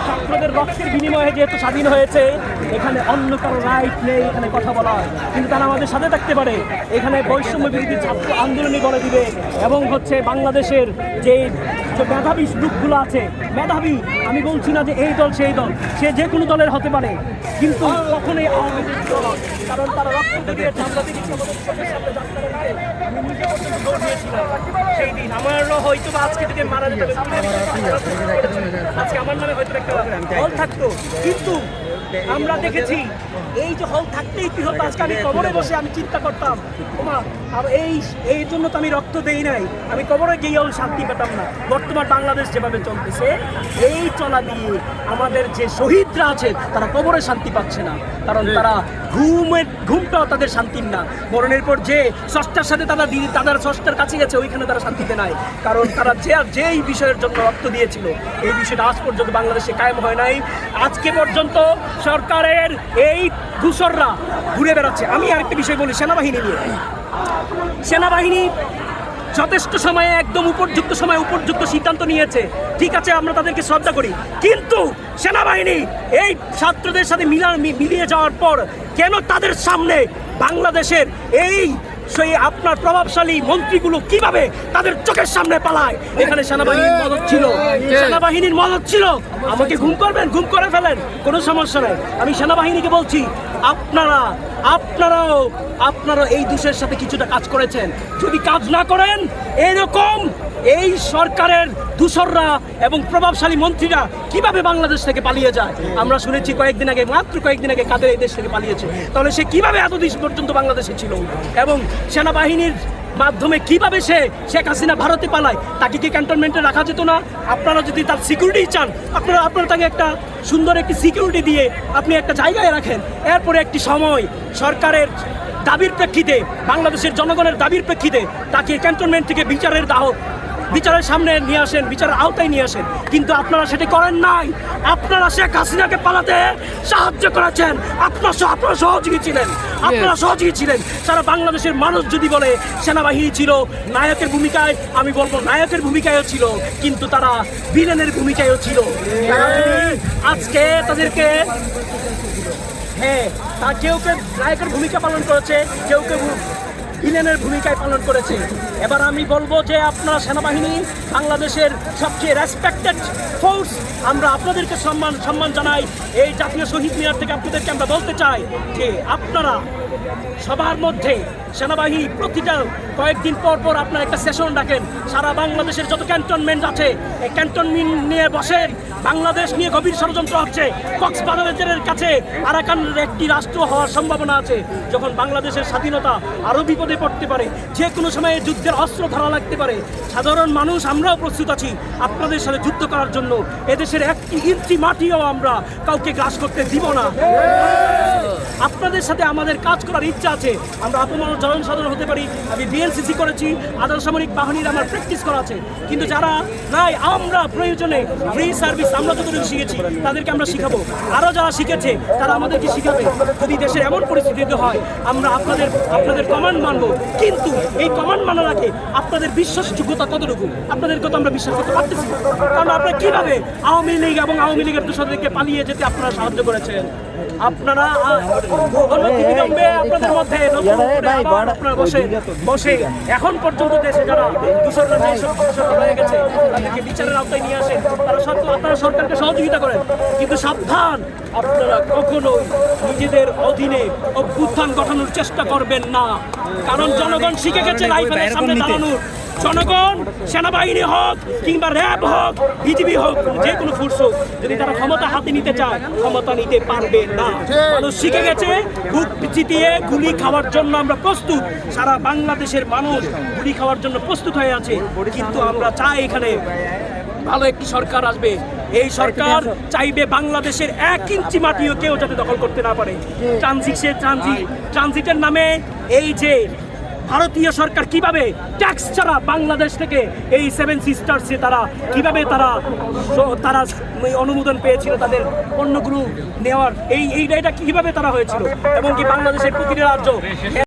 ছাত্রদের রক্তের বিনিময়ে যেহেতু স্বাধীন হয়েছে, এখানে অন্য কারো রাইট নেই এখানে কথা বলার, কিন্তু তারা আমাদের সাথে থাকতে পারে। এখানে বৈষম্য বিরোধী ছাত্র আন্দোলনই গড়ে দিবে এবং বাংলাদেশের যে মেধাবী লোকগুলো আছে, মেধাবী, আমি বলছি না যে এই দল সেই দল, সে যে কোনো দলের হতে পারে, কিন্তু কখনোই আওয়ামী লীগ দল, কারণ তারা রক্ত দিয়ে চামড়া দিয়ে সেই দিন আমারও হয়তো আজকে যদি মারা যেতে আজকে আমার নামে হয়তো একটা হল থাকতো, কিন্তু আমরা দেখেছি এই যে হল থাকতেই কি হতো। আজকে আমি কবরে বসে আমি চিন্তা করতাম, ওমা এই জন্য তো আমি রক্ত দেই নাই, আমি কবরে গিয়েও শান্তি পেতাম না। বর্তমান বাংলাদেশ যেভাবে চলতেছে, এই চলা দিয়ে আমাদের যে শহীদরা আছে তারা কবরে শান্তি পাচ্ছে না, কারণ তারা ঘুমটাও তাদের শান্তির না। মরণের পর যে স্রষ্টার সাথে তাদের স্রষ্টার কাছে গেছে, ওইখানে তারা শান্তিতে নাই, কারণ তারা যেই বিষয়ের জন্য রক্ত দিয়েছিল এই বিষয়টা আজ পর্যন্ত বাংলাদেশে কায়েম হয় নাই। আজকে পর্যন্ত সরকারের এই দূষররা ঘুরে বেড়াচ্ছে। আমি আরেকটা বিষয় বলি সেনাবাহিনী নিয়ে। সেনাবাহিনী যথেষ্ট সময়ে একদম উপযুক্ত সময়ে উপযুক্ত সিদ্ধান্ত নিয়েছে, ঠিক আছে, আমরা তাদেরকে শ্রদ্ধা করি, কিন্তু সেনাবাহিনী এই ছাত্রদের সাথে মিলিয়ে যাওয়ার পর কেন তাদের সামনে বাংলাদেশের সেই আপনার প্রভাবশালী মন্ত্রীগুলো কিভাবে তাদের চোখের সামনে পালায়? এখানে সেনাবাহিনীর মদত ছিল, সেনাবাহিনীর মদত ছিল। আমাকে ঘুম করবেন, ঘুম করে ফেলেন, কোনো সমস্যা নেই। আমি সেনাবাহিনীকে বলছি, আপনারাও এই দোষের সাথে কিছুটা কাজ করেছেন। যদি কাজ না করেন, এরকম এই সরকারের দূষররা এবং প্রভাবশালী মন্ত্রীরা কিভাবে বাংলাদেশ থেকে পালিয়ে যায়? আমরা শুনেছি মাত্র কয়েকদিন আগে কাদের এই দেশ থেকে পালিয়েছে, তাহলে সে কিভাবে এতদিন পর্যন্ত বাংলাদেশে ছিল? এবং সেনাবাহিনীর মাধ্যমে কিভাবে শেখ হাসিনা ভারতে পালায়? তাকে কি ক্যান্টনমেন্টে রাখা যেত না? আপনারা যদি তার সিকিউরিটি চান, আপনারা তাকে একটা সুন্দর একটি সিকিউরিটি দিয়ে আপনি একটা জায়গায় রাখেন। এরপরে একটি সময় সরকারের দাবির প্রেক্ষিতে, বাংলাদেশের জনগণের দাবির প্রেক্ষিতে তাকে ক্যান্টনমেন্ট থেকে বিচারের সামনে নিয়ে আসেন, বিচারের আওতায় নিয়ে আসেন, কিন্তু আপনারা সেটা করেন নাই। আপনারা শেখ হাসিনাকে পালাতে সাহায্য করেছেন, আপনারা সহযোগী ছিলেন। সারা বাংলাদেশের মানুষ যদি বলে সেনাবাহিনী ছিল নায়কের ভূমিকায়, আমি বলবো নায়কের ভূমিকায়ও ছিল, কিন্তু তারা ভিলেনের ভূমিকায়ও ছিল। আজকে তাদেরকে কেউ নায়কের ভূমিকা পালন করেছে, কেউ ভিলেনের ভূমিকায় পালন করেছে। এবার আমি বলবো যে আপনারা সেনাবাহিনী বাংলাদেশের সবচেয়ে রেসপেক্টেড ফোর্স, আমরা আপনাদেরকে সম্মান জানাই। এই জাতীয় শহীদ মিনার থেকে আপনাদেরকে আমরা বলতে চাই যে আপনারা সবার মধ্যে সেনাবাহিনী প্রতিটা কয়েকদিন পর আপনারা একটা সেশন ডাকেন, সারা বাংলাদেশের যত ক্যান্টনমেন্ট আছে এই ক্যান্টনমেন্ট নিয়ে বসেন। বাংলাদেশ নিয়ে গভীর ষড়যন্ত্র হচ্ছে, কক্সবাজারের কাছে আরাকানের একটি রাষ্ট্র হওয়ার সম্ভাবনা আছে। যখন বাংলাদেশের স্বাধীনতা আরও বিপদে পড়তে পারে, যে কোনো সময়ে যুদ্ধের অস্ত্র ধরা লাগতে পারে, সাধারণ মানুষ আমরাও প্রস্তুত আছি আপনাদের সাথে যুদ্ধ করার জন্য। এদেশের একটি ইঞ্চি মাটিও আমরা কাউকে গ্রাস করতে দিব না। আপনাদের সাথে আমাদের কাজ করার ইচ্ছা আছে, আমরা আপমন জনসাধারণ হতে পারি। আমি বিএনসিসি করেছি, আধা সামরিক বাহিনীর আমার প্র্যাকটিস করা আছে, কিন্তু যারা নাই, আমরা প্রয়োজনে ফ্রি সার্ভিস আমরা যতটুকু শিখেছি তাদেরকে আমরা শিখাবো, আরও যারা শিখেছে তারা আমাদেরকে শিখাবে। যদি দেশের এমন পরিস্থিতি হয়, আমরা আপনাদের কমান্ড মানবো, কিন্তু এই কমান্ড মানার আগে আপনাদের বিশ্বাসযোগ্যতা কতটুকু আপনাদেরকে তো আমরা বিশ্বাস করতে পারতেছি। কারণ আপনারা কিভাবে আওয়ামী লীগ এবং আওয়ামী লীগের দোষরদেরকে পালিয়ে যেতে আপনারা সাহায্য করেছেন? আপনারা আপনাদের মধ্যে বসে এখন পর্যন্ত দেশে যারা দূষররা হয়ে গেছে তাদেরকে বিচারের আওতায় নিয়ে আসেন, আপনারা সরকারকে সহযোগিতা করেন, কিন্তু সাবধান, আপনারা কখনোই নিজেদের অধীনে অভ্যুত্থান গঠনের চেষ্টা করবেন না, কারণ জনগণ শিখে গেছে রাইফেলের সামনে দাঁড়ানোর। জনগণ, সেনাবাহিনী হোক কিংবা র্যাব হোক, বিজিবি হোক, যে কোনো ফোর্স হোক, যদি তারা ক্ষমতা হাতে নিতে চায়, ক্ষমতা নিতে পারবে না। মানুষ শিখে গেছে, বুক চিতিয়ে গুলি খাওয়ার জন্য আমরা প্রস্তুত। সারা বাংলাদেশের মানুষ গুলি খাওয়ার জন্য প্রস্তুত হয়ে আছে, কিন্তু আমরা চাই এখানে ভালো একটি সরকার আসবে। এই সরকার চাইবে বাংলাদেশের 1 ইঞ্চি মাটিও কেউ যাতে দখল করতে না পারে। ট্রানজিটের নামে এই যে ভারতীয় সরকার কিভাবে ট্যাক্স ছাড়া বাংলাদেশ থেকে এই 7 সিস্টার্সে তারা কিভাবে তারা অনুমোদন পেয়েছিল তাদের পণ্যগুলো নেওয়ার, এটা কিভাবে তারা হয়েছিল, এবং কি বাংলাদেশের প্রতিটি রাজ্য